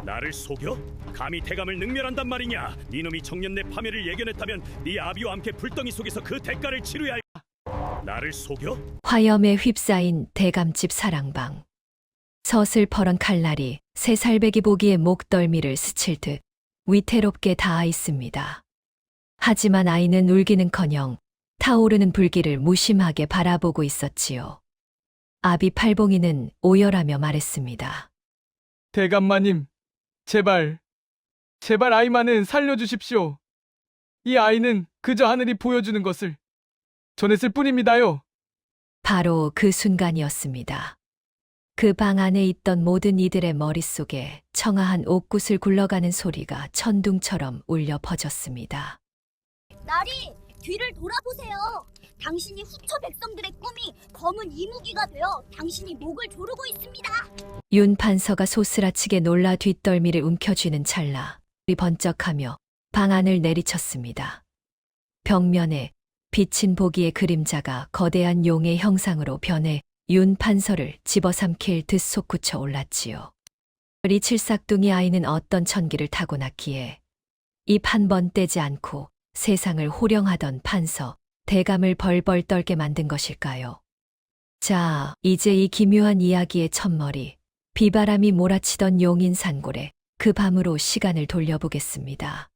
나를 속여? 감히 대감을 능멸한단 말이냐? 이놈이 정년내 파멸을 예견했다면 네 아비와 함께 불덩이 속에서 그 대가를 치르야 할... 나를 속여? 화염에 휩싸인 대감집 사랑방. 서슬퍼런 칼날이 새살배기 보기에 목덜미를 스칠 듯 위태롭게 닿아 있습니다. 하지만 아이는 울기는커녕 타오르는 불길을 무심하게 바라보고 있었지요. 아비 팔봉이는 오열하며 말했습니다. 대감마님, 제발 아이만은 살려주십시오. 이 아이는 그저 하늘이 보여주는 것을 전했을 뿐입니다요. 바로 그 순간이었습니다. 그 방 안에 있던 모든 이들의 머릿속에 청아한 옥굿을 굴러가는 소리가 천둥처럼 울려 퍼졌습니다. 나리, 뒤를 돌아보세요. 당신이 후처 백성들의 꿈이 검은 이무기가 되어 당신이 목을 조르고 있습니다. 윤 판서가 소스라치게 놀라 뒷덜미를 움켜쥐는 찰나 번쩍하며 방 안을 내리쳤습니다. 벽면에 비친 보기의 그림자가 거대한 용의 형상으로 변해 윤 판서를 집어삼킬 듯 솟구쳐 올랐지요. 이 칠삭둥이 아이는 어떤 천기를 타고났기에 입 한 번 떼지 않고 세상을 호령하던 판서, 대감을 벌벌 떨게 만든 것일까요? 자, 이제 이 기묘한 이야기의 첫머리, 비바람이 몰아치던 용인 산골에 그 밤으로 시간을 돌려보겠습니다.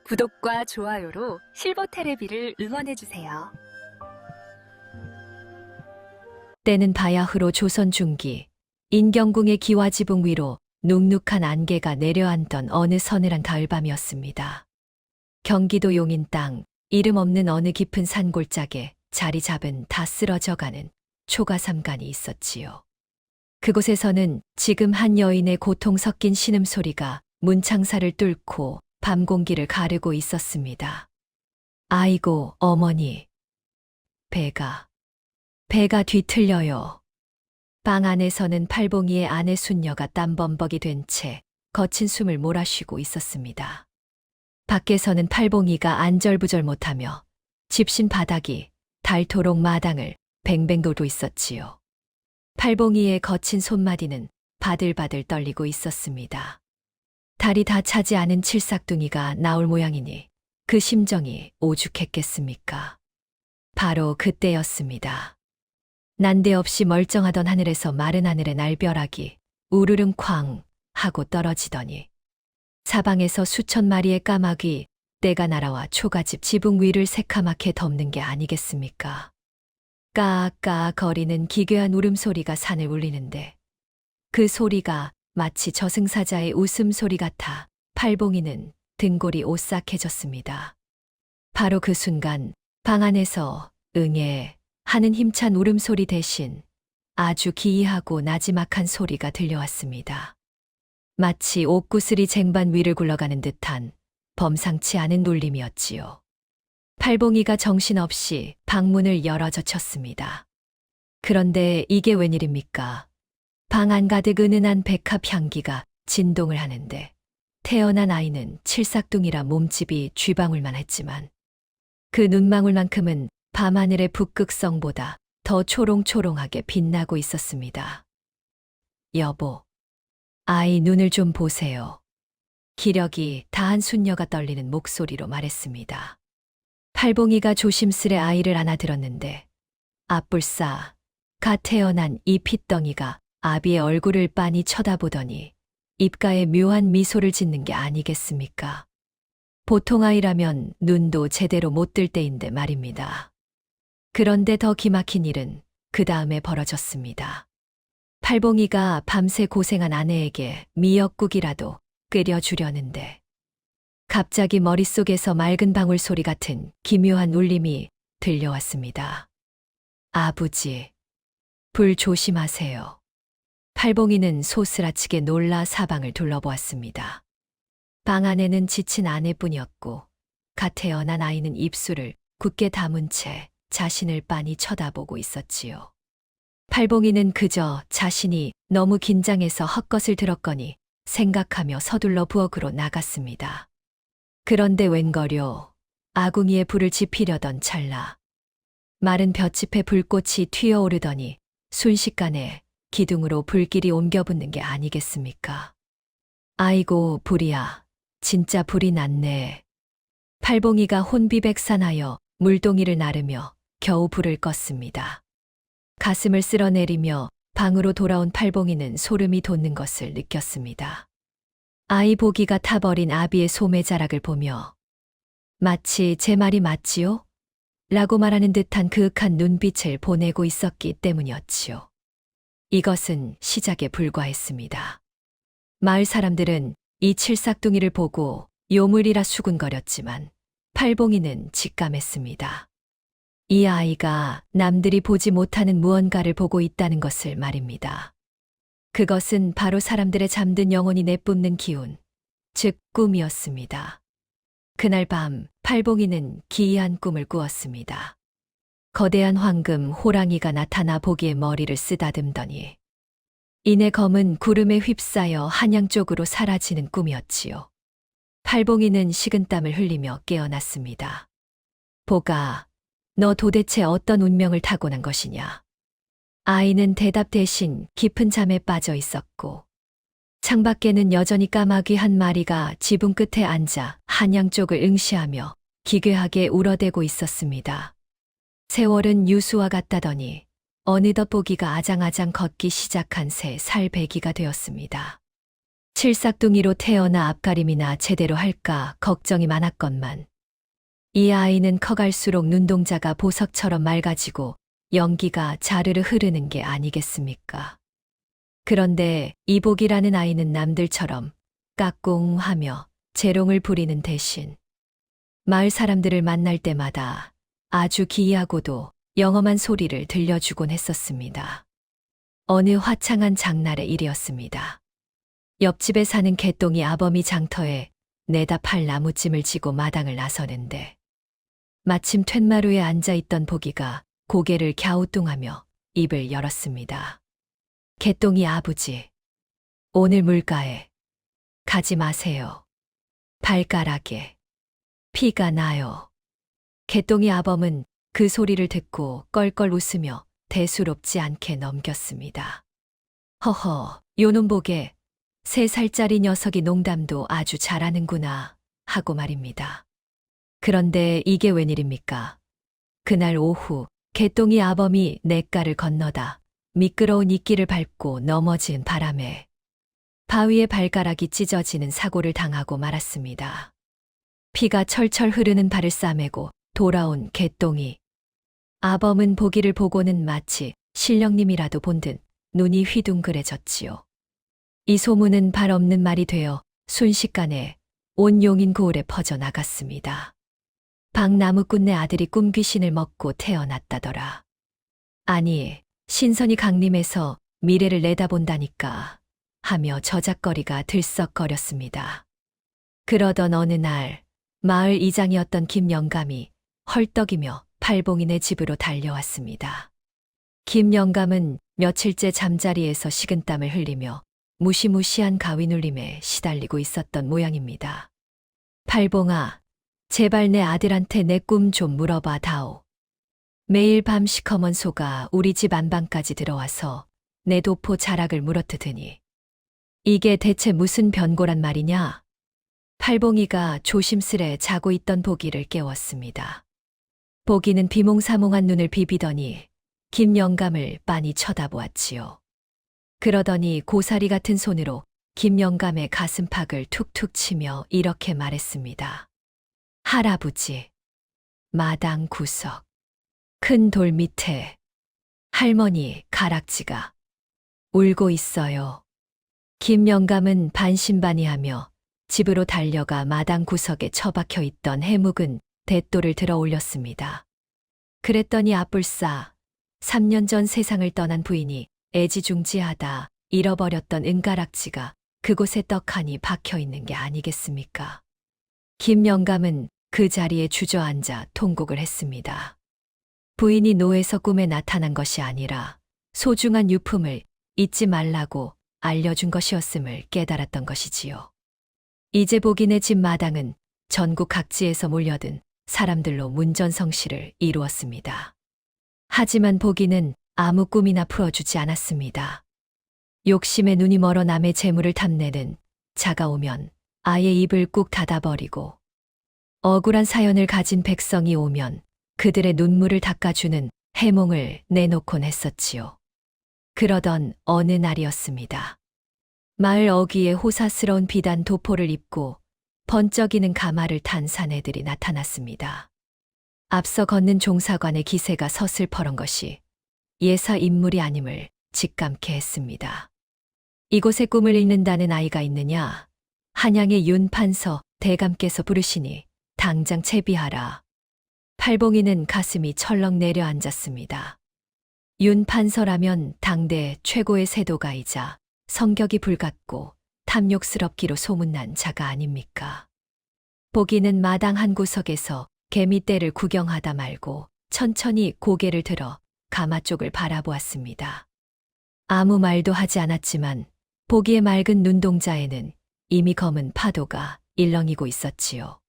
구독과 좋아요로 실버테레비를 응원해주세요. 때는 바야흐로 조선 중기, 인경궁의 기와지붕 위로 눅눅한 안개가 내려앉던 어느 서늘한 가을밤이었습니다. 경기도 용인 땅, 이름 없는 어느 깊은 산골짜기에 자리 잡은 다 쓰러져가는 초가삼간이 있었지요. 그곳에서는 지금 한 여인의 고통 섞인 신음소리가 문창사를 뚫고 밤 공기를 가르고 있었습니다. 아이고, 어머니. 배가 뒤틀려요. 방 안에서는 팔봉이의 아내 순녀가 땀범벅이 된 채 거친 숨을 몰아쉬고 있었습니다. 밖에서는 팔봉이가 안절부절 못하며 집신 바닥이 닳도록 마당을 뱅뱅 돌고 있었지요. 팔봉이의 거친 손마디는 바들바들 떨리고 있었습니다. 달이 다 차지 않은 칠삭둥이가 나올 모양이니 그 심정이 오죽했겠습니까? 바로 그때였습니다. 난데없이 멀쩡하던 하늘에서 마른 하늘의 날벼락이 우르릉 쾅 하고 떨어지더니 사방에서 수천 마리의 까마귀 떼가 날아와 초가집 지붕 위를 새카맣게 덮는 게 아니겠습니까? 까까 거리는 기괴한 울음소리가 산을 울리는데 그 소리가 마치 저승사자의 웃음소리 같아 팔봉이는 등골이 오싹해졌습니다. 바로 그 순간 방 안에서 응애 하는 힘찬 울음소리 대신 아주 기이하고 나지막한 소리가 들려왔습니다. 마치 옥구슬이 쟁반 위를 굴러가는 듯한 범상치 않은 울림이었지요. 팔봉이가 정신없이 방문을 열어젖혔습니다. 그런데 이게 웬일입니까? 방 안 가득 은은한 백합 향기가 진동을 하는데 태어난 아이는 칠삭둥이라 몸집이 쥐방울만 했지만 그 눈망울만큼은 밤하늘의 북극성보다 더 초롱초롱하게 빛나고 있었습니다. 여보, 아이 눈을 좀 보세요. 기력이 다한 순녀가 떨리는 목소리로 말했습니다. 팔봉이가 조심스레 아이를 안아들었는데 앞불싸 갓 태어난 이 핏덩이가 아비의 얼굴을 빤히 쳐다보더니 입가에 묘한 미소를 짓는 게 아니겠습니까? 보통 아이라면 눈도 제대로 못 뜰 때인데 말입니다. 그런데 더 기막힌 일은 그 다음에 벌어졌습니다. 팔봉이가 밤새 고생한 아내에게 미역국이라도 끓여주려는데 갑자기 머릿속에서 맑은 방울 소리 같은 기묘한 울림이 들려왔습니다. 아버지, 불 조심하세요. 팔봉이는 소스라치게 놀라 사방을 둘러보았습니다. 방 안에는 지친 아내뿐이었고 갓 태어난 아이는 입술을 굳게 다문 채 자신을 빤히 쳐다보고 있었지요. 팔봉이는 그저 자신이 너무 긴장해서 헛것을 들었거니 생각하며 서둘러 부엌으로 나갔습니다. 그런데 웬걸요, 아궁이에 불을 지피려던 찰나 마른 볏짚에 불꽃이 튀어오르더니 순식간에 기둥으로 불길이 옮겨 붙는 게 아니겠습니까? 아이고, 불이야. 진짜 불이 났네. 팔봉이가 혼비백산하여 물동이를 나르며 겨우 불을 껐습니다. 가슴을 쓸어내리며 방으로 돌아온 팔봉이는 소름이 돋는 것을 느꼈습니다. 아이 보기가 타버린 아비의 소매자락을 보며 마치 제 말이 맞지요? 라고 말하는 듯한 그윽한 눈빛을 보내고 있었기 때문이었지요. 이것은 시작에 불과했습니다. 마을 사람들은 이 칠삭둥이를 보고 요물이라 수군거렸지만 팔봉이는 직감했습니다. 이 아이가 남들이 보지 못하는 무언가를 보고 있다는 것을 말입니다. 그것은 바로 사람들의 잠든 영혼이 내뿜는 기운, 즉 꿈이었습니다. 그날 밤 팔봉이는 기이한 꿈을 꾸었습니다. 거대한 황금 호랑이가 나타나 보기에 머리를 쓰다듬더니 이내 검은 구름에 휩싸여 한양 쪽으로 사라지는 꿈이었지요. 팔봉이는 식은땀을 흘리며 깨어났습니다. 보가, 너 도대체 어떤 운명을 타고난 것이냐? 아이는 대답 대신 깊은 잠에 빠져 있었고 창밖에는 여전히 까마귀 한 마리가 지붕 끝에 앉아 한양 쪽을 응시하며 기괴하게 울어대고 있었습니다. 세월은 유수와 같다더니 어느덧 보기가 아장아장 걷기 시작한 새 살배기가 되었습니다. 칠삭둥이로 태어나 앞가림이나 제대로 할까 걱정이 많았건만 이 아이는 커갈수록 눈동자가 보석처럼 맑아지고 연기가 자르르 흐르는 게 아니겠습니까? 그런데 이복이라는 아이는 남들처럼 까꿍하며 재롱을 부리는 대신 마을 사람들을 만날 때마다 아주 기이하고도 영험한 소리를 들려주곤 했었습니다. 어느 화창한 장날의 일이었습니다. 옆집에 사는 개똥이 아범이 장터에 내다 팔 나무찜을 지고 마당을 나서는데 마침 툇마루에 앉아있던 보기가 고개를 갸우뚱하며 입을 열었습니다. 개똥이 아버지, 오늘 물가에 가지 마세요. 발가락에 피가 나요. 개똥이 아범은 그 소리를 듣고 껄껄 웃으며 대수롭지 않게 넘겼습니다. 허허, 요놈 보게 3살짜리 녀석이 농담도 아주 잘하는구나 하고 말입니다. 그런데 이게 웬일입니까? 그날 오후 개똥이 아범이 냇가를 건너다 미끄러운 이끼를 밟고 넘어진 바람에 바위에 발가락이 찢어지는 사고를 당하고 말았습니다. 피가 철철 흐르는 발을 싸매고 돌아온 개똥이 아범은 보기를 보고는 마치 신령님이라도 본 듯 눈이 휘둥그레졌지요. 이 소문은 발 없는 말이 되어 순식간에 온 용인 고을에 퍼져나갔습니다. 박나무꾼네 아들이 꿈귀신을 먹고 태어났다더라. 아니, 신선이 강림해서 미래를 내다본다니까 하며 저작거리가 들썩거렸습니다. 그러던 어느 날 마을 이장이었던 김영감이 헐떡이며 팔봉이네 집으로 달려왔습니다. 김영감은 며칠째 잠자리에서 식은땀을 흘리며 무시무시한 가위 눌림에 시달리고 있었던 모양입니다. 팔봉아, 제발 내 아들한테 내 꿈 좀 물어봐 다오. 매일 밤 시커먼 소가 우리 집 안방까지 들어와서 내 도포 자락을 물어뜯으니 이게 대체 무슨 변고란 말이냐? 팔봉이가 조심스레 자고 있던 보기를 깨웠습니다. 보기는 비몽사몽한 눈을 비비더니 김영감을 빤히 쳐다보았지요. 그러더니 고사리 같은 손으로 김영감의 가슴팍을 툭툭 치며 이렇게 말했습니다. 할아버지, 마당 구석, 큰 돌 밑에 할머니 가락지가 울고 있어요. 김영감은 반신반의하며 집으로 달려가 마당 구석에 처박혀 있던 해묵은 대돌을 들어 올렸습니다. 그랬더니 아뿔싸 3년 전 세상을 떠난 부인이 애지중지하다 잃어버렸던 은가락지가 그곳에 떡하니 박혀 있는 게 아니겠습니까? 김영감은 그 자리에 주저앉아 통곡을 했습니다. 부인이 노에서 꿈에 나타난 것이 아니라 소중한 유품을 잊지 말라고 알려준 것이었음을 깨달았던 것이지요. 이제 보기네 집 마당은 전국 각지에서 몰려든 사람들로 문전성시를 이루었습니다. 하지만 보기는 아무 꿈이나 풀어주지 않았습니다. 욕심에 눈이 멀어 남의 재물을 탐내는 자가 오면 아예 입을 꾹 닫아버리고 억울한 사연을 가진 백성이 오면 그들의 눈물을 닦아주는 해몽을 내놓곤 했었지요. 그러던 어느 날이었습니다. 마을 어귀에 호사스러운 비단 도포를 입고 번쩍이는 가마를 탄 사내들이 나타났습니다. 앞서 걷는 종사관의 기세가 서슬퍼런 것이 예사 인물이 아님을 직감케 했습니다. 이곳에 꿈을 읽는다는 아이가 있느냐? 한양의 윤판서 대감께서 부르시니 당장 채비하라. 팔봉이는 가슴이 철렁 내려앉았습니다. 윤판서라면 당대 최고의 세도가이자 성격이 불같고 탐욕스럽기로 소문난 자가 아닙니까? 보기는 마당 한 구석에서 개미떼를 구경하다 말고 천천히 고개를 들어 가마 쪽을 바라보았습니다. 아무 말도 하지 않았지만 보기에 맑은 눈동자에는 이미 검은 파도가 일렁이고 있었지요.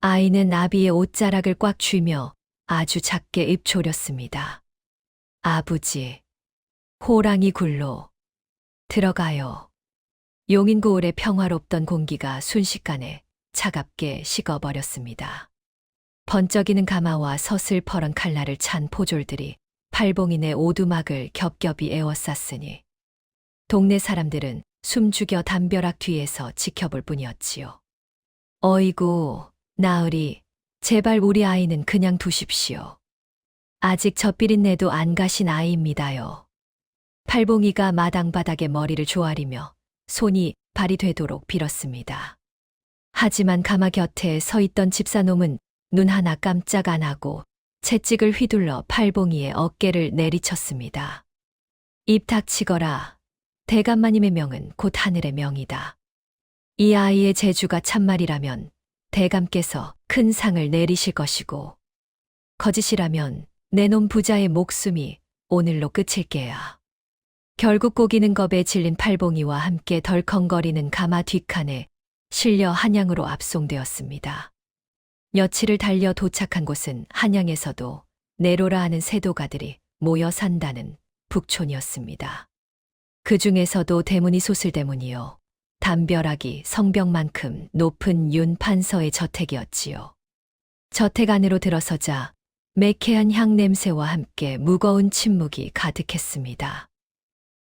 아이는 아비의 옷자락을 꽉 쥐며 아주 작게 입조렸습니다. 아버지, 호랑이 굴로 들어가요. 용인고을의 평화롭던 공기가 순식간에 차갑게 식어버렸습니다. 번쩍이는 가마와 서슬퍼런 칼날을 찬 포졸들이 팔봉인의 오두막을 겹겹이 에워쌌으니 동네 사람들은 숨죽여 담벼락 뒤에서 지켜볼 뿐이었지요. 어이구, 나으리, 제발 우리 아이는 그냥 두십시오. 아직 젖비린내도 안 가신 아이입니다요. 팔봉이가 마당 바닥에 머리를 조아리며 손이 발이 되도록 빌었습니다. 하지만 가마 곁에 서 있던 집사놈은 눈 하나 깜짝 안 하고 채찍을 휘둘러 팔봉이의 어깨를 내리쳤습니다. 입 닥치거라. 대감마님의 명은 곧 하늘의 명이다. 이 아이의 재주가 참말이라면 대감께서 큰 상을 내리실 것이고 거짓이라면 내놈 부자의 목숨이 오늘로 끝일 게야. 결국 고기는 겁에 질린 팔봉이와 함께 덜컹거리는 가마 뒷칸에 실려 한양으로 압송되었습니다. 며칠을 달려 도착한 곳은 한양에서도 내로라 하는 세도가들이 모여 산다는 북촌이었습니다. 그 중에서도 대문이 소슬대문이요. 담벼락이 성벽만큼 높은 윤판서의 저택이었지요. 저택 안으로 들어서자 매캐한 향 냄새와 함께 무거운 침묵이 가득했습니다.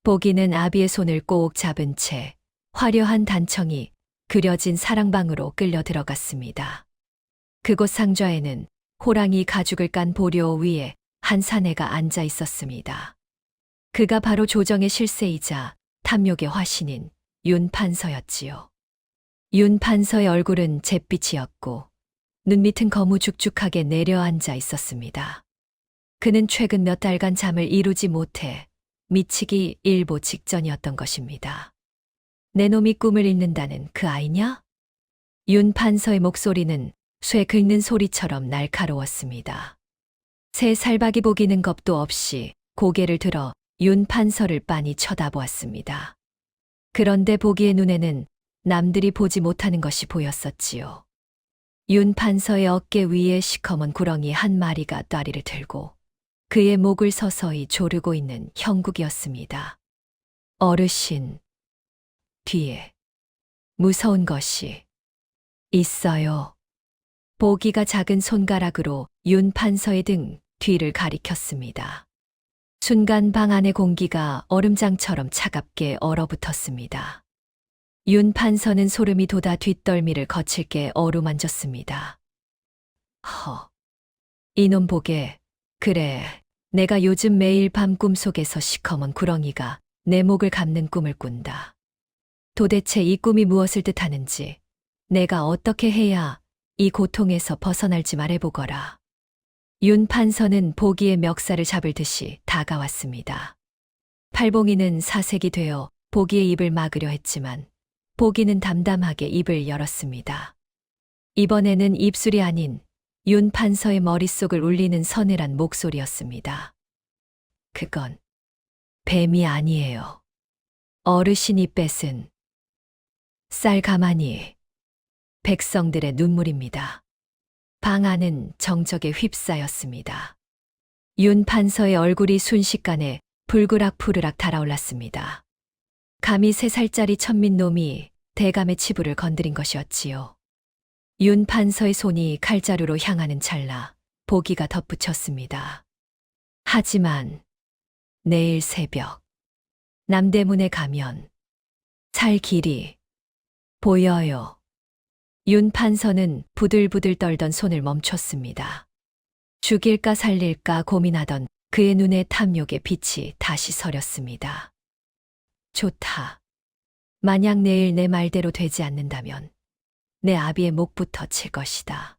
보기는 아비의 손을 꼭 잡은 채 화려한 단청이 그려진 사랑방으로 끌려 들어갔습니다. 그곳 상좌에는 호랑이 가죽을 깐 보료 위에 한 사내가 앉아 있었습니다. 그가 바로 조정의 실세이자 탐욕의 화신인 윤판서였지요. 윤판서의 얼굴은 잿빛이었고 눈 밑은 거무죽죽하게 내려앉아 있었습니다. 그는 최근 몇 달간 잠을 이루지 못해 미치기 일보 직전이었던 것입니다. 내 놈이 꿈을 읽는다는 그 아이냐? 윤판서의 목소리는 쇠 긁는 소리처럼 날카로웠습니다. 새 살박이 보기는 겁도 없이 고개를 들어 윤판서를 빤히 쳐다보았습니다. 그런데 보기의 눈에는 남들이 보지 못하는 것이 보였었지요. 윤판서의 어깨 위에 시커먼 구렁이 한 마리가 다리를 들고 그의 목을 서서히 조르고 있는 형국이었습니다. 어르신, 뒤에 무서운 것이 있어요. 보기가 작은 손가락으로 윤판서의 등 뒤를 가리켰습니다. 순간 방 안의 공기가 얼음장처럼 차갑게 얼어붙었습니다. 윤판서는 소름이 돋아 뒷덜미를 거칠게 어루만졌습니다. 이놈 보게. 그래, 내가 요즘 매일 밤 꿈속에서 시커먼 구렁이가 내 목을 감는 꿈을 꾼다. 도대체 이 꿈이 무엇을 뜻하는지 내가 어떻게 해야 이 고통에서 벗어날지 말해보거라. 윤판서는 보기의 멱살을 잡을 듯이 다가왔습니다. 팔봉이는 사색이 되어 보기의 입을 막으려 했지만 보기는 담담하게 입을 열었습니다. 이번에는 입술이 아닌 윤판서의 머릿속을 울리는 서늘한 목소리였습니다. 그건 뱀이 아니에요. 어르신이 뺏은 쌀 가마니 백성들의 눈물입니다. 방 안은 정적에 휩싸였습니다. 윤판서의 얼굴이 순식간에 불그락푸르락 달아올랐습니다. 감히 3살짜리 천민놈이 대감의 치부를 건드린 것이었지요. 윤 판서의 손이 칼자루로 향하는 찰나 보기가 덧붙였습니다. 하지만 내일 새벽 남대문에 가면 살 길이 보여요. 윤 판서는 부들부들 떨던 손을 멈췄습니다. 죽일까 살릴까 고민하던 그의 눈에 탐욕의 빛이 다시 서렸습니다. 좋다. 만약 내일 내 말대로 되지 않는다면 내 아비의 목부터 칠 것이다.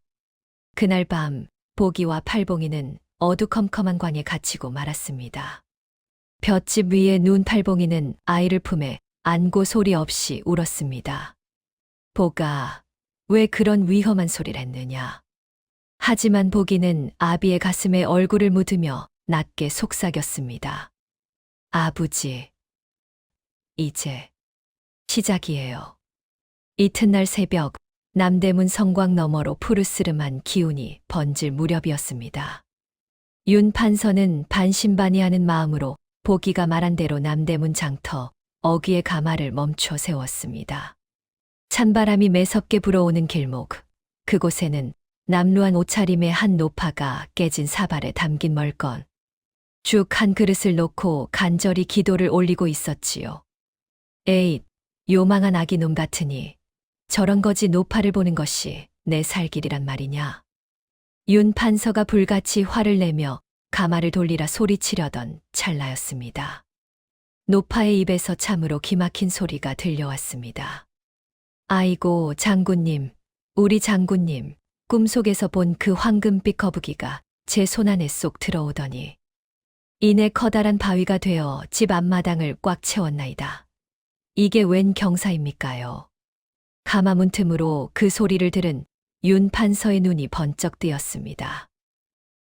그날 밤 보기와 팔봉이는 어두컴컴한 광에 갇히고 말았습니다. 볏짚 위에 누운 팔봉이는 아이를 품에 안고 소리 없이 울었습니다. 보가, 왜 그런 위험한 소리를 했느냐? 하지만 보기는 아비의 가슴에 얼굴을 묻으며 낮게 속삭였습니다. 아버지, 이제 시작이에요. 이튿날 새벽 남대문 성곽 너머로 푸르스름한 기운이 번질 무렵이었습니다. 윤 판서는 반신반의하는 마음으로 보기가 말한 대로 남대문 장터 어귀의 가마를 멈춰 세웠습니다. 찬바람이 매섭게 불어오는 길목, 그곳에는 남루한 옷차림의 한 노파가 깨진 사발에 담긴 멀건 죽 한 그릇을 놓고 간절히 기도를 올리고 있었지요. 에잇, 요망한 아기놈 같으니 저런 거지 노파를 보는 것이 내 살 길이란 말이냐. 윤 판서가 불같이 화를 내며 가마를 돌리라 소리치려던 찰나였습니다. 노파의 입에서 참으로 기막힌 소리가 들려왔습니다. 아이고 장군님, 우리 장군님, 꿈속에서 본 그 황금빛 거북이가 제 손안에 쏙 들어오더니 이내 커다란 바위가 되어 집 앞마당을 꽉 채웠나이다. 이게 웬 경사입니까요? 가마문 틈으로 그 소리를 들은 윤 판서의 눈이 번쩍 뜨였습니다.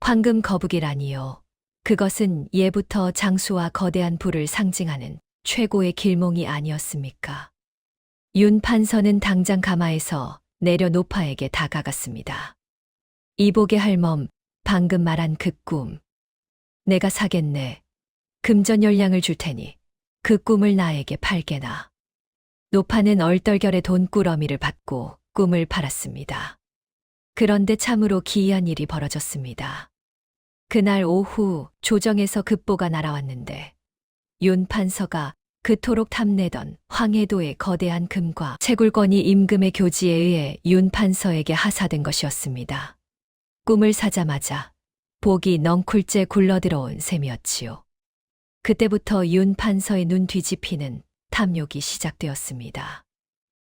황금 거북이라니요. 그것은 예부터 장수와 거대한 부를 상징하는 최고의 길몽이 아니었습니까? 윤 판서는 당장 가마에서 내려 노파에게 다가갔습니다. 이복의 할멈, 방금 말한 그 꿈. 내가 사겠네. 금전열량을 줄 테니 그 꿈을 나에게 팔게나. 노파는 얼떨결에 돈꾸러미를 받고 꿈을 팔았습니다. 그런데 참으로 기이한 일이 벌어졌습니다. 그날 오후 조정에서 급보가 날아왔는데 윤 판서가 그토록 탐내던 황해도의 거대한 금과 채굴권이 임금의 교지에 의해 윤 판서에게 하사된 것이었습니다. 꿈을 사자마자 복이 넝쿨째 굴러들어온 셈이었지요. 그때부터 윤 판서의 눈 뒤집히는 탐욕이 시작되었습니다.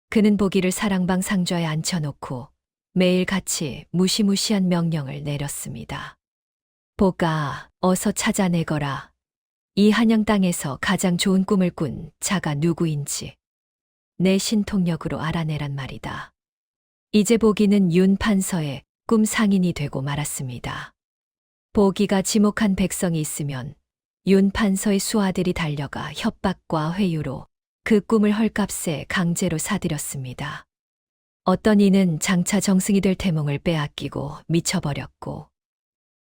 그는 보기를 사랑방 상좌에 앉혀놓고 매일같이 무시무시한 명령을 내렸습니다. 보가, 어서 찾아내거라. 이 한양 땅에서 가장 좋은 꿈을 꾼 자가 누구인지 내 신통력으로 알아내란 말이다. 이제 보기는 윤 판서의 꿈 상인이 되고 말았습니다. 보기가 지목한 백성이 있으면 윤 판서의 수하들이 달려가 협박과 회유로 그 꿈을 헐값에 강제로 사들였습니다. 어떤 이는 장차 정승이 될 태몽을 빼앗기고 미쳐버렸고,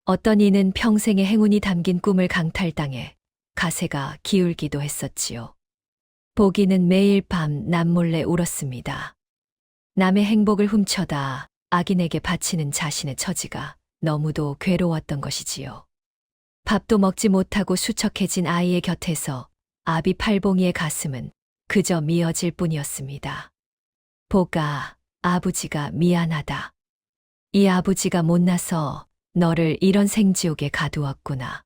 어떤 이는 평생의 행운이 담긴 꿈을 강탈당해 가세가 기울기도 했었지요. 보기는 매일 밤 남몰래 울었습니다. 남의 행복을 훔쳐다 악인에게 바치는 자신의 처지가 너무도 괴로웠던 것이지요. 밥도 먹지 못하고 수척해진 아이의 곁에서 아비 팔봉이의 가슴은 그저 미어질 뿐이었습니다. 보가, 아버지가 미안하다. 이 아버지가 못나서 너를 이런 생지옥에 가두었구나.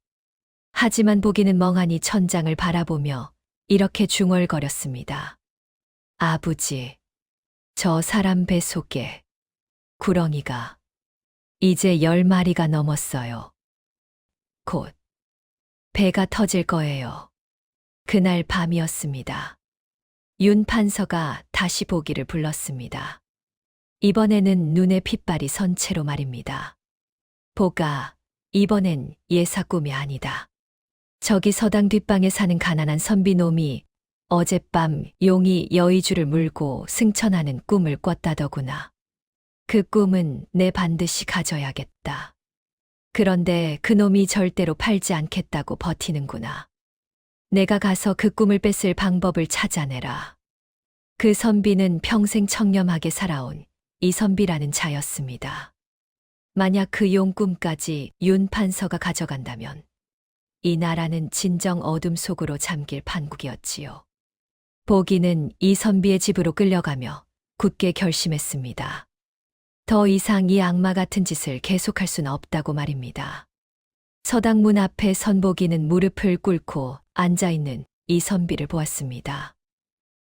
하지만 보기는 멍하니 천장을 바라보며 이렇게 중얼거렸습니다. 아버지, 저 사람 배 속에 구렁이가 이제 10마리가 넘었어요. 곧 배가 터질 거예요. 그날 밤이었습니다. 윤 판서가 다시 보기를 불렀습니다. 이번에는 눈에 핏발이 선 채로 말입니다. 보가, 이번엔 예사 꿈이 아니다. 저기 서당 뒷방에 사는 가난한 선비놈이 어젯밤 용이 여의주를 물고 승천하는 꿈을 꿨다더구나. 그 꿈은 내 반드시 가져야겠다. 그런데 그놈이 절대로 팔지 않겠다고 버티는구나. 내가 가서 그 꿈을 뺏을 방법을 찾아내라. 그 선비는 평생 청렴하게 살아온 이선비라는 자였습니다. 만약 그 용꿈까지 윤 판서가 가져간다면 이 나라는 진정 어둠 속으로 잠길 판국이었지요. 보기는 이선비의 집으로 끌려가며 굳게 결심했습니다. 더 이상 이 악마 같은 짓을 계속할 수는 없다고 말입니다. 서당문 앞에 선보기는 무릎을 꿇고 앉아있는 이선비를 보았습니다.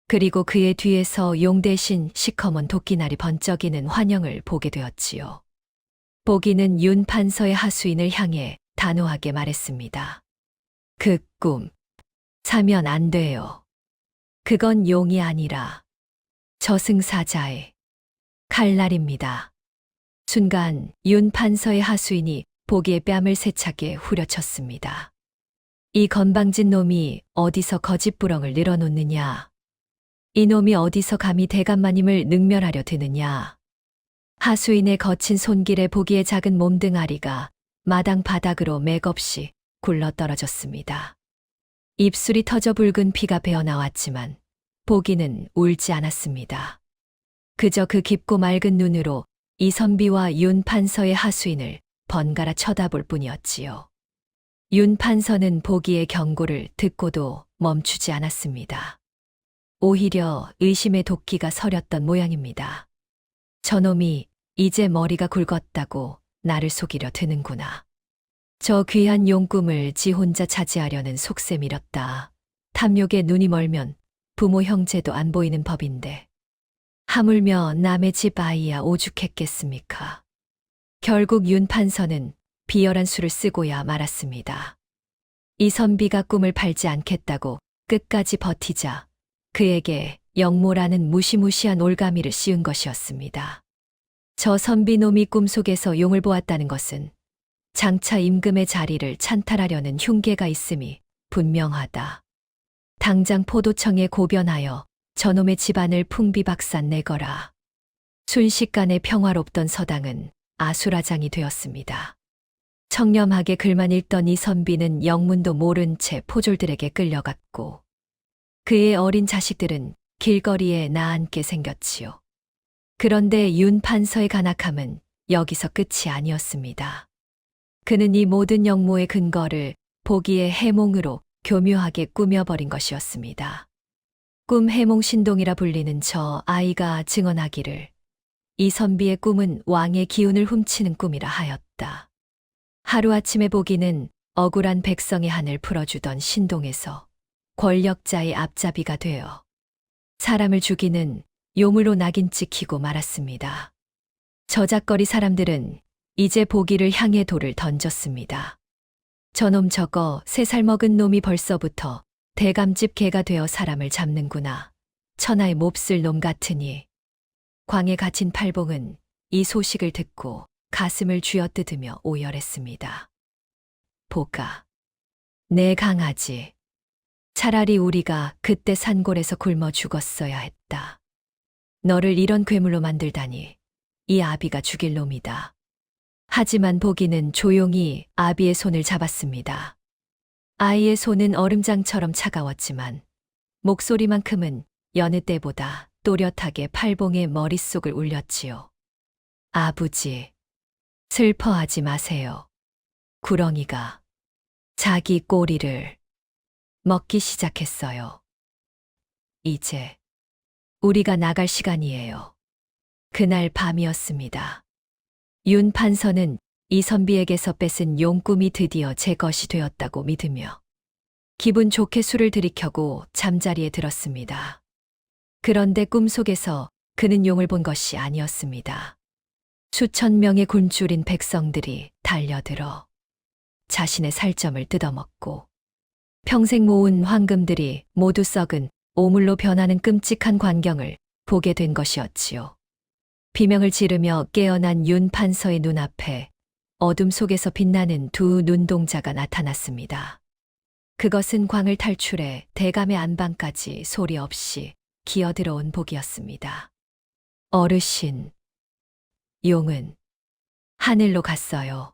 그리고 그의 뒤에서 용 대신 시커먼 도끼날이 번쩍이는 환영을 보게 되었지요. 보기는 윤 판서의 하수인을 향해 단호하게 말했습니다. 그 꿈, 사면 안 돼요. 그건 용이 아니라 저승사자의 칼날입니다. 순간 윤 판서의 하수인이 보기의 뺨을 세차게 후려쳤습니다. 이 건방진 놈이 어디서 거짓부렁을 늘어놓느냐. 이놈이 어디서 감히 대감마님을 능멸하려 드느냐. 하수인의 거친 손길에 보기의 작은 몸뚱아리가 마당 바닥으로 맥없이 굴러떨어졌습니다. 입술이 터져 붉은 피가 배어나왔지만 보기는 울지 않았습니다. 그저 그 깊고 맑은 눈으로 이선비와 윤 판서의 하수인을 번갈아 쳐다볼 뿐이었지요. 윤 판서는 보기의 경고를 듣고도 멈추지 않았습니다. 오히려 의심의 도끼가 서렸던 모양입니다. 저놈이 이제 머리가 굵었다고 나를 속이려 드는구나. 저 귀한 용꿈을 지 혼자 차지하려는 속셈이렸다. 탐욕에 눈이 멀면 부모 형제도 안 보이는 법인데 하물며 남의 집 아이야 오죽했겠습니까? 결국 윤 판서는 비열한 수를 쓰고야 말았습니다. 이선비가 꿈을 팔지 않겠다고 끝까지 버티자 그에게 영모라는 무시무시한 올가미를 씌운 것이었습니다. 저 선비놈이 꿈속에서 용을 보았다는 것은 장차 임금의 자리를 찬탈하려는 흉계가 있음이 분명하다. 당장 포도청에 고변하여 저놈의 집안을 풍비박산 내거라. 순식간에 평화롭던 서당은 아수라장이 되었습니다. 청렴하게 글만 읽던 이 선비는 영문도 모른 채 포졸들에게 끌려갔고 그의 어린 자식들은 길거리에 나앉게 생겼지요. 그런데 윤 판서의 간악함은 여기서 끝이 아니었습니다. 그는 이 모든 역모의 근거를 보기의 해몽으로 교묘하게 꾸며버린 것이었습니다. 꿈 해몽 신동이라 불리는 저 아이가 증언하기를 이 선비의 꿈은 왕의 기운을 훔치는 꿈이라 하였다. 하루아침에 보기는 억울한 백성의 한을 풀어주던 신동에서 권력자의 앞잡이가 되어 사람을 죽이는 요물로 낙인 찍히고 말았습니다. 저작거리 사람들은 이제 보기를 향해 돌을 던졌습니다. 저놈 저거 3살 먹은 놈이 벌써부터 대감집 개가 되어 사람을 잡는구나. 천하의 몹쓸 놈 같으니. 광에 갇힌 팔봉은 이 소식을 듣고 가슴을 쥐어뜯으며 오열했습니다. 보가, 내 강아지. 차라리 우리가 그때 산골에서 굶어 죽었어야 했다. 너를 이런 괴물로 만들다니 이 아비가 죽일 놈이다. 하지만 보기는 조용히 아비의 손을 잡았습니다. 아이의 손은 얼음장처럼 차가웠지만 목소리만큼은 여느 때보다 또렷하게 팔봉의 머릿속을 울렸지요. 아버지, 슬퍼하지 마세요. 구렁이가 자기 꼬리를 먹기 시작했어요. 이제 우리가 나갈 시간이에요. 그날 밤이었습니다. 윤 판서는 이선비에게서 뺏은 용꿈이 드디어 제 것이 되었다고 믿으며 기분 좋게 술을 들이켜고 잠자리에 들었습니다. 그런데 꿈속에서 그는 용을 본 것이 아니었습니다. 수천 명의 굶주린 백성들이 달려들어 자신의 살점을 뜯어먹고 평생 모은 황금들이 모두 썩은 오물로 변하는 끔찍한 광경을 보게 된 것이었지요. 비명을 지르며 깨어난 윤 판서의 눈앞에 어둠 속에서 빛나는 두 눈동자가 나타났습니다. 그것은 광을 탈출해 대감의 안방까지 소리 없이 기어들어온 복이었습니다. 어르신, 용은 하늘로 갔어요.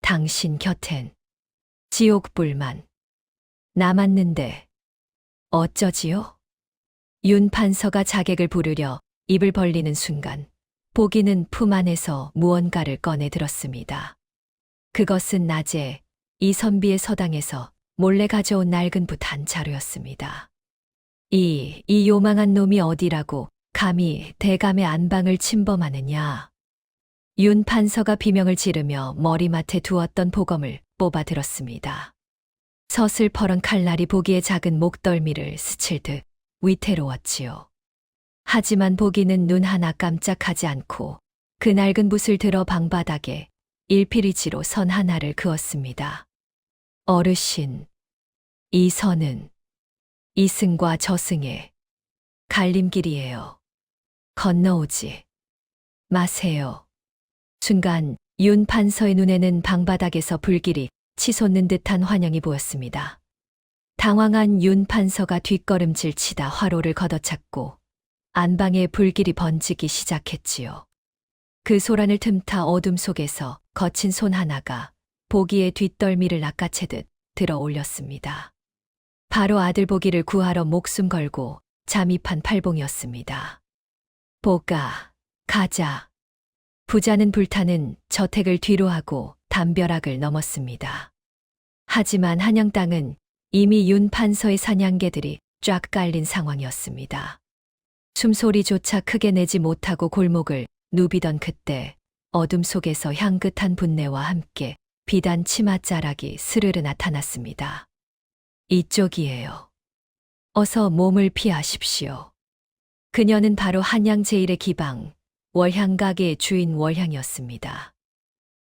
당신 곁엔 지옥불만 남았는데 어쩌지요? 윤 판서가 자객을 부르려 입을 벌리는 순간 보기는 품 안에서 무언가를 꺼내 들었습니다. 그것은 낮에 이선비의 서당에서 몰래 가져온 낡은 붓 한 자루였습니다. 이 요망한 놈이 어디라고 감히 대감의 안방을 침범하느냐. 윤 판서가 비명을 지르며 머리맡에 두었던 보검을 뽑아 들었습니다. 서슬퍼런 칼날이 보기에 작은 목덜미를 스칠 듯 위태로웠지요. 하지만 보기는 눈 하나 깜짝하지 않고 그 낡은 붓을 들어 방바닥에 일필이지로 선 하나를 그었습니다. 어르신, 이 선은 이승과 저승의 갈림길이에요. 건너오지 마세요. 순간 윤 판서의 눈에는 방바닥에서 불길이 치솟는 듯한 환영이 보였습니다. 당황한 윤 판서가 뒷걸음질 치다 화로를 걷어찼고 안방에 불길이 번지기 시작했지요. 그 소란을 틈타 어둠 속에서 거친 손 하나가 보기의 뒷덜미를 낚아채듯 들어 올렸습니다. 바로 아들 보기를 구하러 목숨 걸고 잠입한 팔봉이었습니다. 보가, 가자. 부자는 불타는 저택을 뒤로하고 담벼락을 넘었습니다. 하지만 한양 땅은 이미 윤 판서의 사냥개들이 쫙 깔린 상황이었습니다. 숨소리조차 크게 내지 못하고 골목을 누비던 그때 어둠 속에서 향긋한 분내와 함께 비단 치맛자락이 스르르 나타났습니다. 이쪽이에요. 어서 몸을 피하십시오. 그녀는 바로 한양 제1의 기방, 월향가게의 주인 월향이었습니다.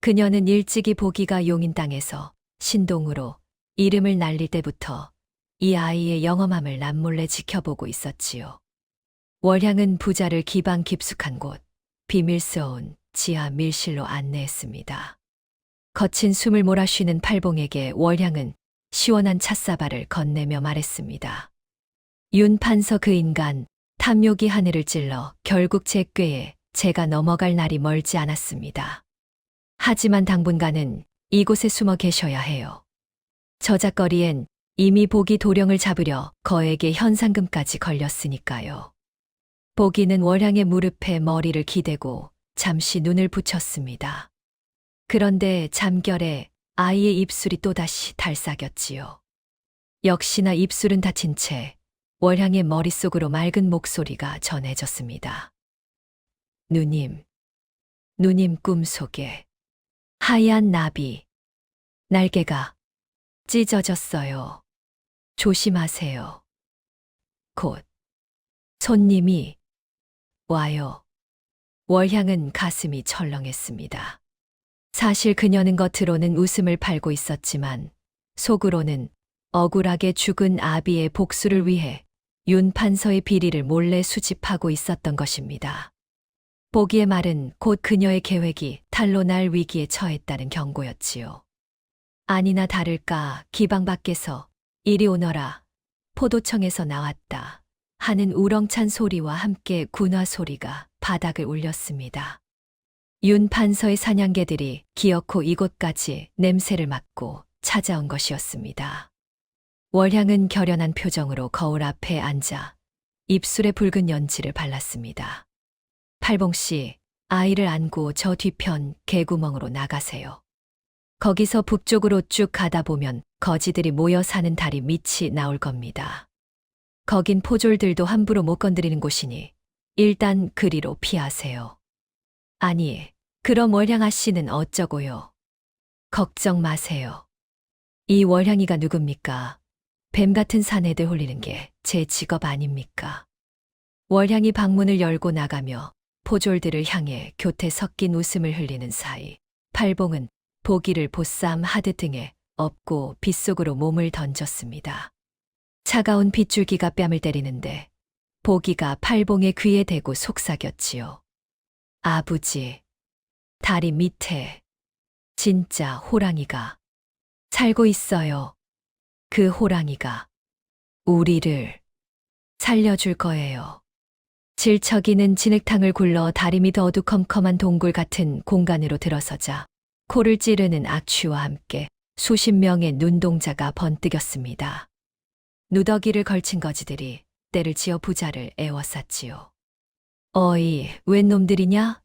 그녀는 일찍이 보기가 용인 땅에서 신동으로 이름을 날릴 때부터 이 아이의 영험함을 남몰래 지켜보고 있었지요. 월향은 부자를 기방 깊숙한 곳, 비밀스러운 지하 밀실로 안내했습니다. 거친 숨을 몰아쉬는 팔봉에게 월향은 시원한 찻사발을 건네며 말했습니다. 윤 판서 그 인간, 탐욕이 하늘을 찔러 결국 제 꾀에 제가 넘어갈 날이 멀지 않았습니다. 하지만 당분간은 이곳에 숨어 계셔야 해요. 저작거리엔 이미 보기 도령을 잡으려 거액의 현상금까지 걸렸으니까요. 보기는 월향의 무릎에 머리를 기대고 잠시 눈을 붙였습니다. 그런데 잠결에 아이의 입술이 또다시 달싹였지요. 역시나 입술은 닫힌 채 월향의 머릿속으로 맑은 목소리가 전해졌습니다. 누님 꿈속에 하얀 나비, 날개가 찢어졌어요. 조심하세요. 곧 손님이 와요. 월향은 가슴이 철렁했습니다. 사실 그녀는 겉으로는 웃음을 팔고 있었지만 속으로는 억울하게 죽은 아비의 복수를 위해 윤 판서의 비리를 몰래 수집하고 있었던 것입니다. 보기의 말은 곧 그녀의 계획이 탄로 날 위기에 처했다는 경고였지요. 아니나 다를까 기방 밖에서 이리 오너라, 포도청에서 나왔다 하는 우렁찬 소리와 함께 군화 소리가 바닥을 울렸습니다. 윤 판서의 사냥개들이 기어코 이곳까지 냄새를 맡고 찾아온 것이었습니다. 월향은 결연한 표정으로 거울 앞에 앉아 입술에 붉은 연지를 발랐습니다. 팔봉씨, 아이를 안고 저 뒤편 개구멍으로 나가세요. 거기서 북쪽으로 쭉 가다 보면 거지들이 모여 사는 다리 밑이 나올 겁니다. 거긴 포졸들도 함부로 못 건드리는 곳이니 일단 그리로 피하세요. 아니, 그럼 월향 아씨는 어쩌고요? 걱정 마세요. 이 월향이가 누굽니까? 뱀 같은 사내들 홀리는 게 제 직업 아닙니까? 월향이 방문을 열고 나가며 포졸들을 향해 교태 섞인 웃음을 흘리는 사이 팔봉은 보기를 보쌈 하드 등에 업고 빗속으로 몸을 던졌습니다. 차가운 빗줄기가 뺨을 때리는데 보기가 팔봉의 귀에 대고 속삭였지요. 아버지, 다리 밑에 진짜 호랑이가 살고 있어요. 그 호랑이가 우리를 살려줄 거예요. 질척이는 진흙탕을 굴러 다리 밑 어두컴컴한 동굴 같은 공간으로 들어서자 코를 찌르는 악취와 함께 수십 명의 눈동자가 번뜩였습니다. 누더기를 걸친 거지들이 잣대를 지어 부자를 애워쌌지요. 어이, 웬 놈들이냐?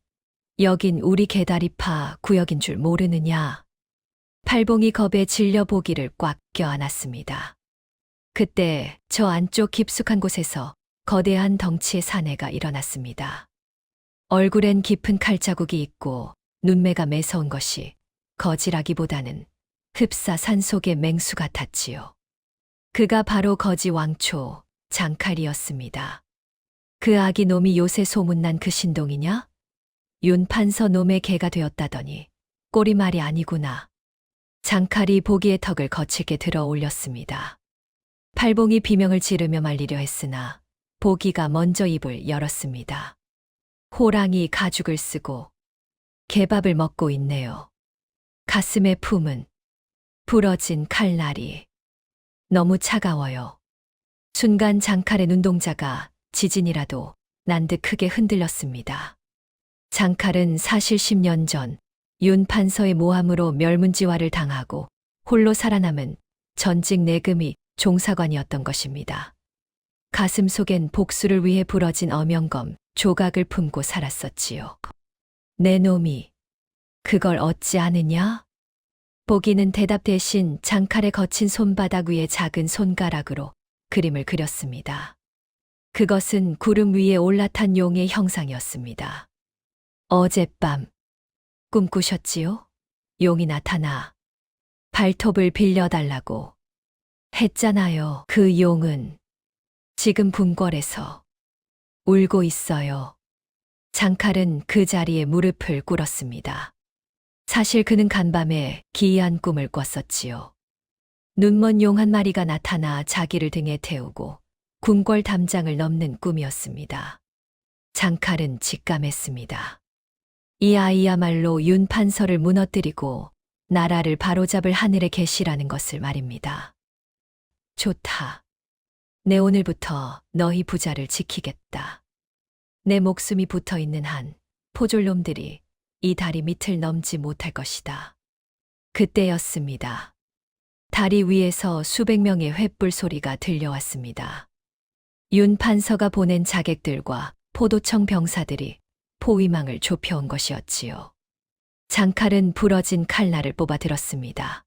여긴 우리 개다리파 구역인 줄 모르느냐? 팔봉이 겁에 질려 보기를 꽉 껴안았습니다. 그때 저 안쪽 깊숙한 곳에서 거대한 덩치의 사내가 일어났습니다. 얼굴엔 깊은 칼자국이 있고 눈매가 매서운 것이 거지라기보다는 흡사 산속의 맹수 같았지요. 그가 바로 거지 왕초 장칼이었습니다. 그 아기 놈이 요새 소문난 그 신동이냐? 윤판서 놈의 개가 되었다더니 꼴이 말이 아니구나. 장칼이 보기의 턱을 거칠게 들어 올렸습니다. 팔봉이 비명을 지르며 말리려 했으나 보기가 먼저 입을 열었습니다. 호랑이 가죽을 쓰고 개밥을 먹고 있네요. 가슴에 품은 부러진 칼날이 너무 차가워요. 순간 장칼의 눈동자가 지진이라도 난 듯 크게 흔들렸습니다. 장칼은 사실 10년 전 윤판서의 모함으로 멸문지화를 당하고 홀로 살아남은 전직 내금이 종사관이었던 것입니다. 가슴 속엔 복수를 위해 부러진 어명검 조각을 품고 살았었지요. 내 놈이 그걸 얻지 않으냐? 보기는 대답 대신 장칼의 거친 손바닥 위에 작은 손가락으로 그림을 그렸습니다. 그것은 구름 위에 올라탄 용의 형상이었습니다. 어젯밤 꿈꾸셨지요? 용이 나타나 발톱을 빌려달라고 했잖아요. 그 용은 지금 궁궐에서 울고 있어요. 장칼은 그 자리에 무릎을 꿇었습니다. 사실 그는 간밤에 기이한 꿈을 꿨었지요. 눈먼 용 한 마리가 나타나 자기를 등에 태우고 궁궐 담장을 넘는 꿈이었습니다. 장칼은 직감했습니다. 이 아이야말로 윤판서를 무너뜨리고 나라를 바로잡을 하늘의 계시라는 것을 말입니다. 좋다. 내 오늘부터 너희 부자를 지키겠다. 내 목숨이 붙어 있는 한 포졸놈들이 이 다리 밑을 넘지 못할 것이다. 그때였습니다. 다리 위에서 수백 명의 횃불 소리가 들려왔습니다. 윤판서가 보낸 자객들과 포도청 병사들이 포위망을 좁혀온 것이었지요. 장칼은 부러진 칼날을 뽑아 들었습니다.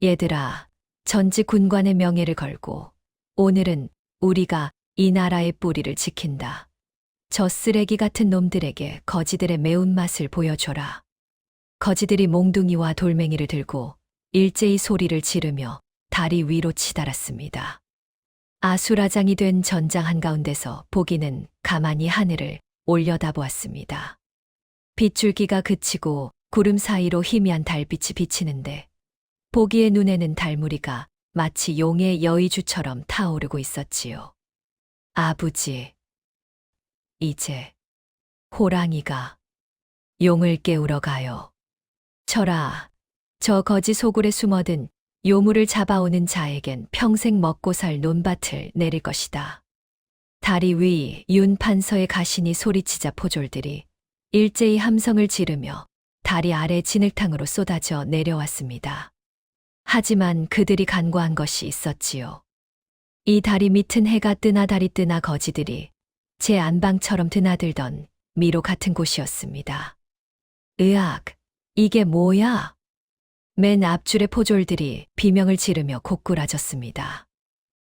얘들아, 전직 군관의 명예를 걸고 오늘은 우리가 이 나라의 뿌리를 지킨다. 저 쓰레기 같은 놈들에게 거지들의 매운맛을 보여줘라. 거지들이 몽둥이와 돌멩이를 들고 일제히 소리를 지르며 다리 위로 치달았습니다. 아수라장이 된 전장 한가운데서 보기는 가만히 하늘을 올려다보았습니다. 빗줄기가 그치고 구름 사이로 희미한 달빛이 비치는데 보기의 눈에는 달무리가 마치 용의 여의주처럼 타오르고 있었지요. 아버지, 이제 호랑이가 용을 깨우러 가요. 철아, 저 거지 소굴에 숨어든 요물을 잡아오는 자에겐 평생 먹고 살 논밭을 내릴 것이다. 다리 위 윤판서의 가신이 소리치자 포졸들이 일제히 함성을 지르며 다리 아래 진흙탕으로 쏟아져 내려왔습니다. 하지만 그들이 간과한 것이 있었지요. 이 다리 밑은 해가 뜨나 달이 뜨나 거지들이 제 안방처럼 드나들던 미로 같은 곳이었습니다. 으악, 이게 뭐야? 맨 앞줄의 포졸들이 비명을 지르며 고꾸라졌습니다.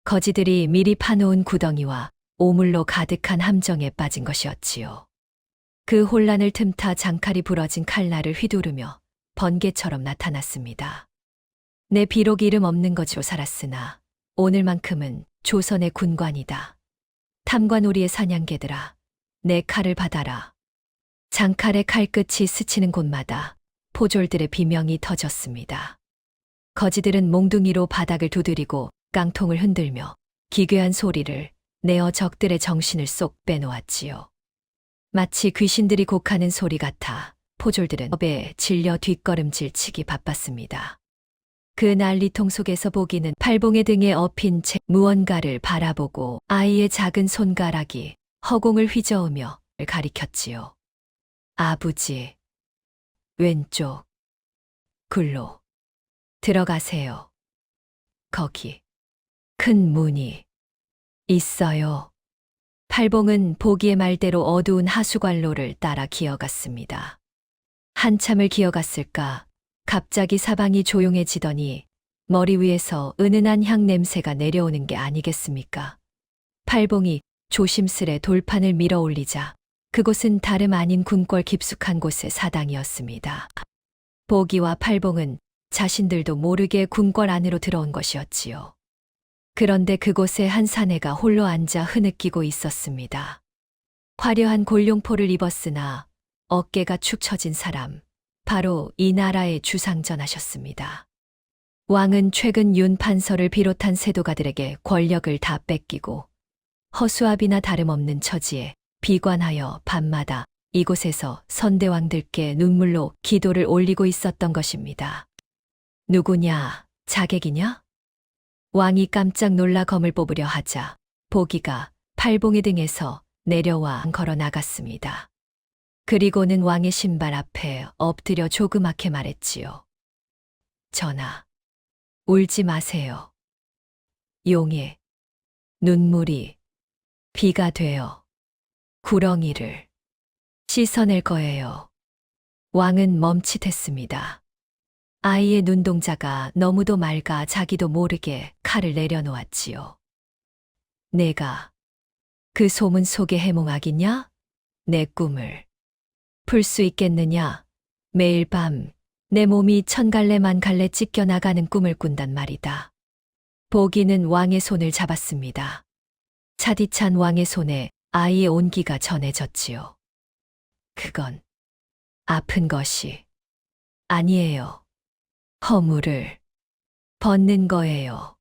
거지들이 미리 파놓은 구덩이와 오물로 가득한 함정에 빠진 것이었지요. 그 혼란을 틈타 장칼이 부러진 칼날을 휘두르며 번개처럼 나타났습니다. 내 비록 이름 없는 거지로 살았으나 오늘만큼은 조선의 군관이다. 탐관오리의 사냥개들아, 내 칼을 받아라. 장칼의 칼끝이 스치는 곳마다 포졸들의 비명이 터졌습니다. 거지들은 몽둥이로 바닥을 두드리고 깡통을 흔들며 기괴한 소리를 내어 적들의 정신을 쏙 빼놓았지요. 마치 귀신들이 곡하는 소리 같아 포졸들은 겁에 질려 뒷걸음질 치기 바빴습니다. 그 난리통 속에서 보기는 팔봉의 등에 엎인 채 무언가를 바라보고 아이의 작은 손가락이 허공을 휘저으며 가리켰지요. 아버지, 왼쪽, 굴로 들어가세요. 거기 큰 문이 있어요. 팔봉은 보기의 말대로 어두운 하수관로를 따라 기어갔습니다. 한참을 기어갔을까 갑자기 사방이 조용해지더니 머리 위에서 은은한 향 냄새가 내려오는 게 아니겠습니까? 팔봉이 조심스레 돌판을 밀어 올리자 그곳은 다름 아닌 궁궐 깊숙한 곳의 사당이었습니다. 보기와 팔봉은 자신들도 모르게 궁궐 안으로 들어온 것이었지요. 그런데 그곳에 한 사내가 홀로 앉아 흐느끼고 있었습니다. 화려한 골룡포를 입었으나 어깨가 축 처진 사람, 바로 이 나라의 주상전하셨습니다. 왕은 최근 윤 판서를 비롯한 세도가들에게 권력을 다 뺏기고 허수아비나 다름없는 처지에 비관하여 밤마다 이곳에서 선대왕들께 눈물로 기도를 올리고 있었던 것입니다. 누구냐? 자객이냐? 왕이 깜짝 놀라 검을 뽑으려 하자 보기가 팔봉의 등에서 내려와 걸어 나갔습니다. 그리고는 왕의 신발 앞에 엎드려 조그맣게 말했지요. 전하, 울지 마세요. 용의 눈물이 비가 되어 구렁이를 씻어낼 거예요. 왕은 멈칫했습니다. 아이의 눈동자가 너무도 맑아 자기도 모르게 칼을 내려놓았지요. 내가 그 소문 속에 해몽하기냐? 내 꿈을 풀 수 있겠느냐? 매일 밤 내 몸이 1000갈래 1000갈래 찢겨나가는 꿈을 꾼단 말이다. 보기는 왕의 손을 잡았습니다. 차디찬 왕의 손에 아이의 온기가 전해졌지요. 그건 아픈 것이 아니에요. 허물을 벗는 거예요.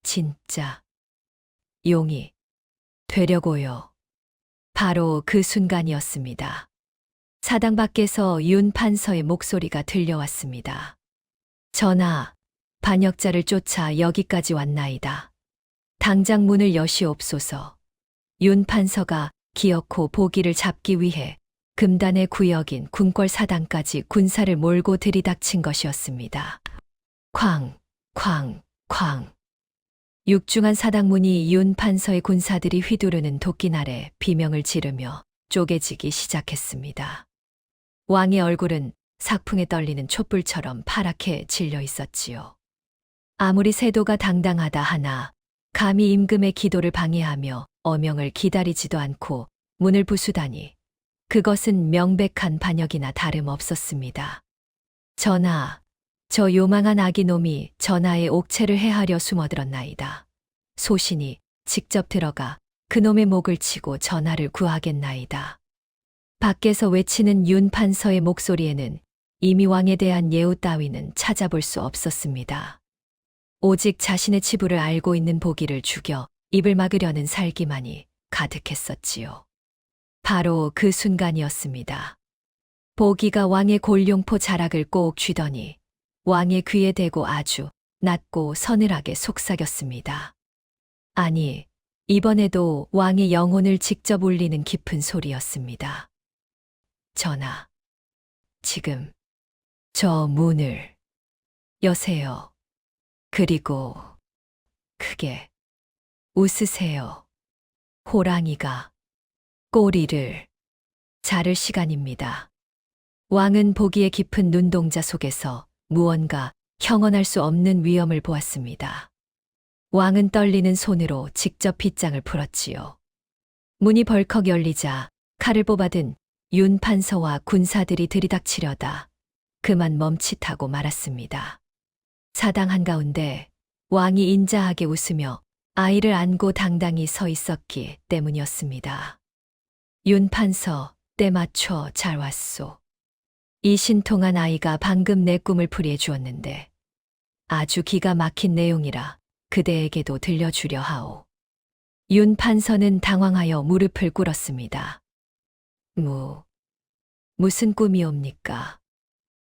진짜 용이 되려고요. 바로 그 순간이었습니다. 사당 밖에서 윤 판서의 목소리가 들려왔습니다. 전하, 반역자를 쫓아 여기까지 왔나이다. 당장 문을 여시옵소서. 윤 판서가 기어코 보기를 잡기 위해 금단의 구역인 궁궐 사당까지 군사를 몰고 들이닥친 것이었습니다. 쾅, 쾅, 쾅. 육중한 사당문이 윤 판서의 군사들이 휘두르는 도끼 아래 비명을 지르며 쪼개지기 시작했습니다. 왕의 얼굴은 삭풍에 떨리는 촛불처럼 파랗게 질려 있었지요. 아무리 세도가 당당하다 하나 감히 임금의 기도를 방해하며 어명을 기다리지도 않고 문을 부수다니 그것은 명백한 반역이나 다름없었습니다. 전하, 저 요망한 아기놈이 전하의 옥체를 해하려 숨어들었나이다. 소신이 직접 들어가 그놈의 목을 치고 전하를 구하겠나이다. 밖에서 외치는 윤 판서의 목소리에는 이미 왕에 대한 예우 따위는 찾아볼 수 없었습니다. 오직 자신의 치부를 알고 있는 보기를 죽여 입을 막으려는 살기만이 가득했었지요. 바로 그 순간이었습니다. 보기가 왕의 골룡포 자락을 꼭 쥐더니 왕의 귀에 대고 아주 낮고 서늘하게 속삭였습니다. 아니, 이번에도 왕의 영혼을 직접 울리는 깊은 소리였습니다. 전하, 지금 저 문을 여세요. 그리고 크게 웃으세요. 호랑이가 꼬리를 자를 시간입니다. 왕은 보기의 깊은 눈동자 속에서 무언가 형언할 수 없는 위험을 보았습니다. 왕은 떨리는 손으로 직접 빗장을 풀었지요. 문이 벌컥 열리자 칼을 뽑아든 윤 판서와 군사들이 들이닥치려다 그만 멈칫하고 말았습니다. 사당 한가운데 왕이 인자하게 웃으며 아이를 안고 당당히 서 있었기 때문이었습니다. 윤 판서, 때 맞춰 잘 왔소. 이 신통한 아이가 방금 내 꿈을 풀이해 주었는데 아주 기가 막힌 내용이라 그대에게도 들려주려 하오. 윤 판서는 당황하여 무릎을 꿇었습니다. 무슨 꿈이옵니까?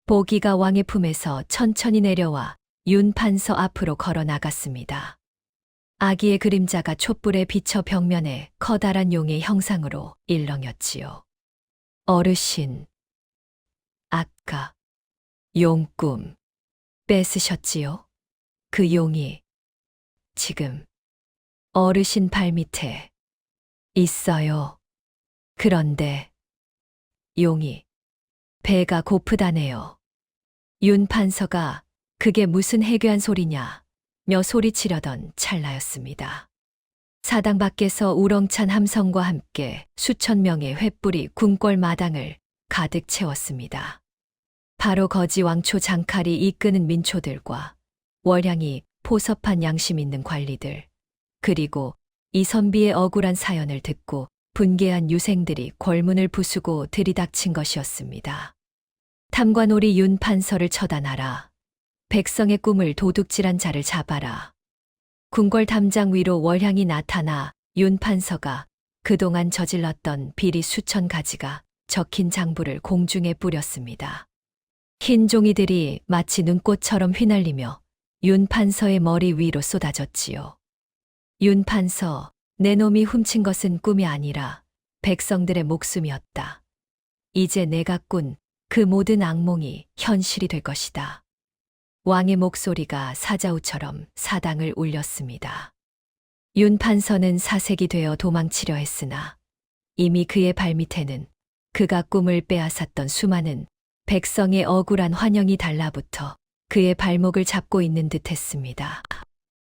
보기가 왕의 품에서 천천히 내려와 윤 판서 앞으로 걸어 나갔습니다. 아기의 그림자가 촛불에 비쳐 벽면에 커다란 용의 형상으로 일렁였지요. 어르신, 아까 용꿈 뺏으셨지요? 그 용이 지금 어르신 발밑에 있어요. 그런데 용이 배가 고프다네요. 윤 판서가 그게 무슨 해괴한 소리냐 며 소리치려던 찰나였습니다. 사당 밖에서 우렁찬 함성과 함께 수천 명의 횃불이 궁궐 마당을 가득 채웠습니다. 바로 거지 왕초 장칼이 이끄는 민초들과 월향이 포섭한 양심 있는 관리들, 그리고 이선비의 억울한 사연을 듣고 분개한 유생들이 궐문을 부수고 들이닥친 것이었습니다. 탐관오리 윤 판서를 처단하라. 백성의 꿈을 도둑질한 자를 잡아라. 궁궐 담장 위로 월향이 나타나 윤 판서가 그동안 저질렀던 비리 수천 가지가 적힌 장부를 공중에 뿌렸습니다. 흰 종이들이 마치 눈꽃처럼 휘날리며 윤 판서의 머리 위로 쏟아졌지요. 윤 판서, 내 놈이 훔친 것은 꿈이 아니라 백성들의 목숨이었다. 이제 내가 꾼 그 모든 악몽이 현실이 될 것이다. 왕의 목소리가 사자우처럼 사당을 울렸습니다. 윤 판서는 사색이 되어 도망치려 했으나 이미 그의 발밑에는 그가 꿈을 빼앗았던 수많은 백성의 억울한 환영이 달라붙어 그의 발목을 잡고 있는 듯 했습니다.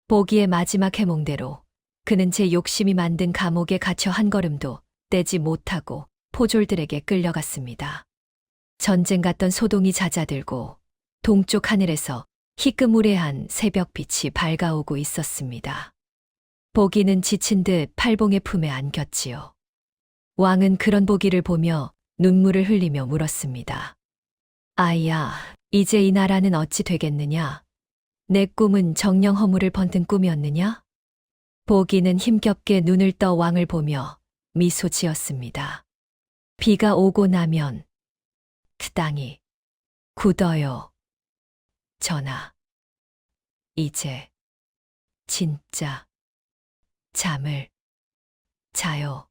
보기의 마지막 해몽대로 그는 제 욕심이 만든 감옥에 갇혀 한 걸음도 떼지 못하고 포졸들에게 끌려갔습니다. 전쟁 같던 소동이 잦아들고 동쪽 하늘에서 희끄무레한 새벽빛이 밝아오고 있었습니다. 보기는 지친 듯 팔봉의 품에 안겼지요. 왕은 그런 보기를 보며 눈물을 흘리며 물었습니다. 아이야, 이제 이 나라는 어찌 되겠느냐? 내 꿈은 정령 허물을 번든 꿈이었느냐? 보기는 힘겹게 눈을 떠 왕을 보며 미소 지었습니다. 비가 오고 나면 그 땅이 굳어요. 전하, 이제 진짜 잠을 자요.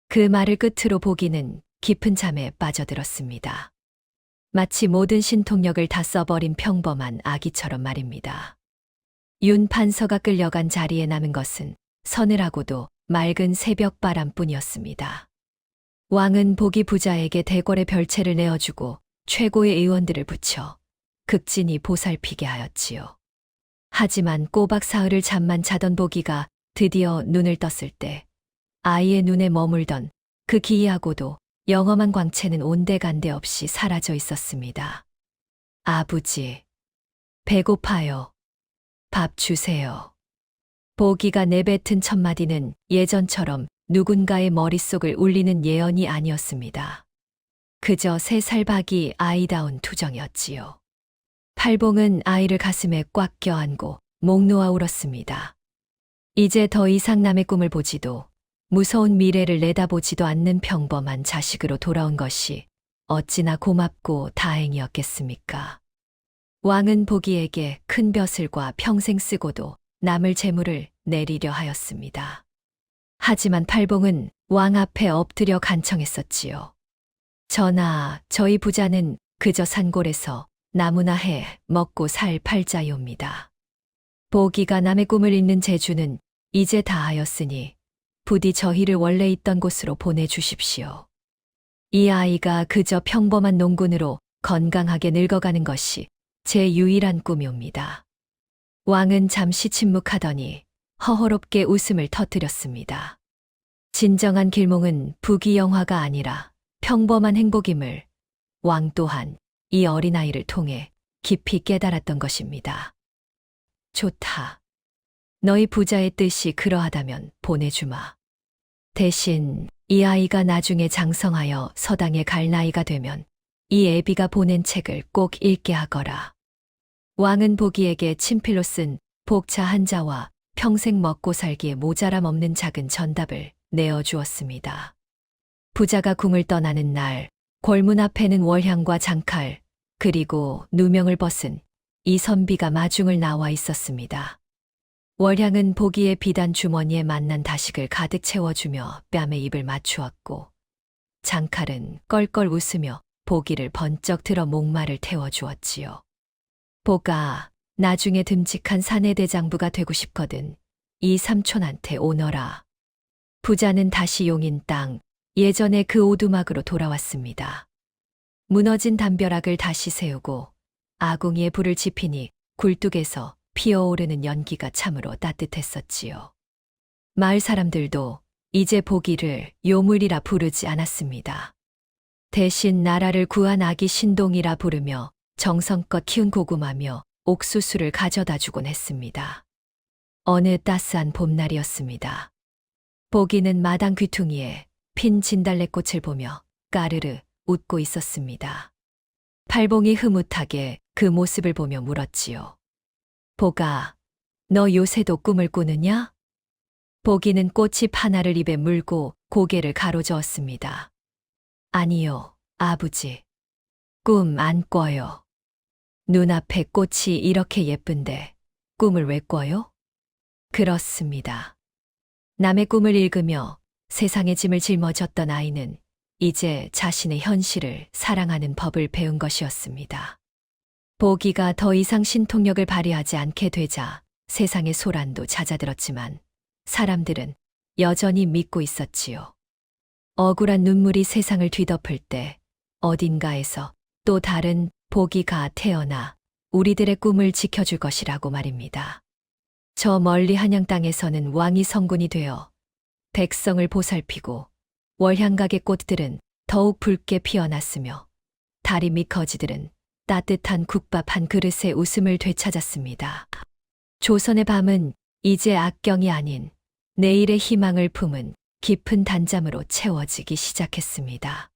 그 말을 끝으로 보기는 깊은 잠에 빠져들었습니다. 마치 모든 신통력을 다 써버린 평범한 아기처럼 말입니다. 윤 판서가 끌려간 자리에 남은 것은 서늘하고도 맑은 새벽바람뿐이었습니다. 왕은 보기 부자에게 대궐의 별채를 내어주고 최고의 의원들을 붙여 극진히 보살피게 하였지요. 하지만 꼬박 사흘을 잠만 자던 보기가 드디어 눈을 떴을 때 아이의 눈에 머물던 그 기이하고도 영험한 광채는 온데간데 없이 사라져 있었습니다. 아버지, 배고파요. 밥 주세요. 보기가 내뱉은 첫마디는 예전처럼 누군가의 머릿속을 울리는 예언이 아니었습니다. 그저 3살 박이 아이다운 투정이었지요. 팔봉은 아이를 가슴에 꽉 껴안고 목 놓아 울었습니다. 이제 더 이상 남의 꿈을 보지도 무서운 미래를 내다보지도 않는 평범한 자식으로 돌아온 것이 어찌나 고맙고 다행이었겠습니까? 왕은 보기에게 큰 벼슬과 평생 쓰고도 남을 재물을 내리려 하였습니다. 하지만 팔봉은 왕 앞에 엎드려 간청했었지요. 전하, 저희 부자는 그저 산골에서 나무나 해 먹고 살 팔자이옵니다. 보기가 남의 꿈을 잇는 재주는 이제 다하였으니 부디 저희를 원래 있던 곳으로 보내주십시오. 이 아이가 그저 평범한 농군으로 건강하게 늙어가는 것이 제 유일한 꿈이옵니다. 왕은 잠시 침묵하더니 허허롭게 웃음을 터뜨렸습니다. 진정한 길몽은 부귀영화가 아니라 평범한 행복임을 왕 또한 이 어린아이를 통해 깊이 깨달았던 것입니다. 좋다. 너희 부자의 뜻이 그러하다면 보내주마. 대신 이 아이가 나중에 장성하여 서당에 갈 나이가 되면 이 애비가 보낸 책을 꼭 읽게 하거라. 왕은 보기에게 친필로 쓴 복차 한 자와 평생 먹고 살기에 모자람 없는 작은 전답을 내어주었습니다. 부자가 궁을 떠나는 날, 궐문 앞에는 월향과 장칼, 그리고 누명을 벗은 이선비가 마중을 나와 있었습니다. 월향은 보기의 비단 주머니에 만난 다식을 가득 채워주며 뺨에 입을 맞추었고, 장칼은 껄껄 웃으며 보기를 번쩍 들어 목마를 태워주었지요. 보가, 나중에 듬직한 사내대장부가 되고 싶거든 이 삼촌한테 오너라. 부자는 다시 용인 땅, 예전의 그 오두막으로 돌아왔습니다. 무너진 담벼락을 다시 세우고 아궁이에 불을 지피니 굴뚝에서 피어오르는 연기가 참으로 따뜻했었지요. 마을 사람들도 이제 보기를 요물이라 부르지 않았습니다. 대신 나라를 구한 아기 신동이라 부르며 정성껏 키운 고구마며 옥수수를 가져다 주곤 했습니다. 어느 따스한 봄날이었습니다. 보기는 마당 귀퉁이에 핀 진달래꽃을 보며 까르르 웃고 있었습니다. 팔봉이 흐뭇하게 그 모습을 보며 물었지요. 보가, 너 요새도 꿈을 꾸느냐? 보기는 꽃잎 하나를 입에 물고 고개를 가로저었습니다. 아니요, 아버지. 꿈 안 꿔요. 눈앞에 꽃이 이렇게 예쁜데 꿈을 왜 꿔요? 그렇습니다. 남의 꿈을 읽으며 세상의 짐을 짊어졌던 아이는 이제 자신의 현실을 사랑하는 법을 배운 것이었습니다. 보기가 더 이상 신통력을 발휘하지 않게 되자 세상의 소란도 잦아들었지만 사람들은 여전히 믿고 있었지요. 억울한 눈물이 세상을 뒤덮을 때 어딘가에서 또 다른 보기가 태어나 우리들의 꿈을 지켜줄 것이라고 말입니다. 저 멀리 한양 땅에서는 왕이 성군이 되어 백성을 보살피고 월향각의 꽃들은 더욱 붉게 피어났으며 다리 밑 거지들은 따뜻한 국밥 한 그릇에 웃음을 되찾았습니다. 조선의 밤은 이제 악경이 아닌 내일의 희망을 품은 깊은 단잠으로 채워지기 시작했습니다.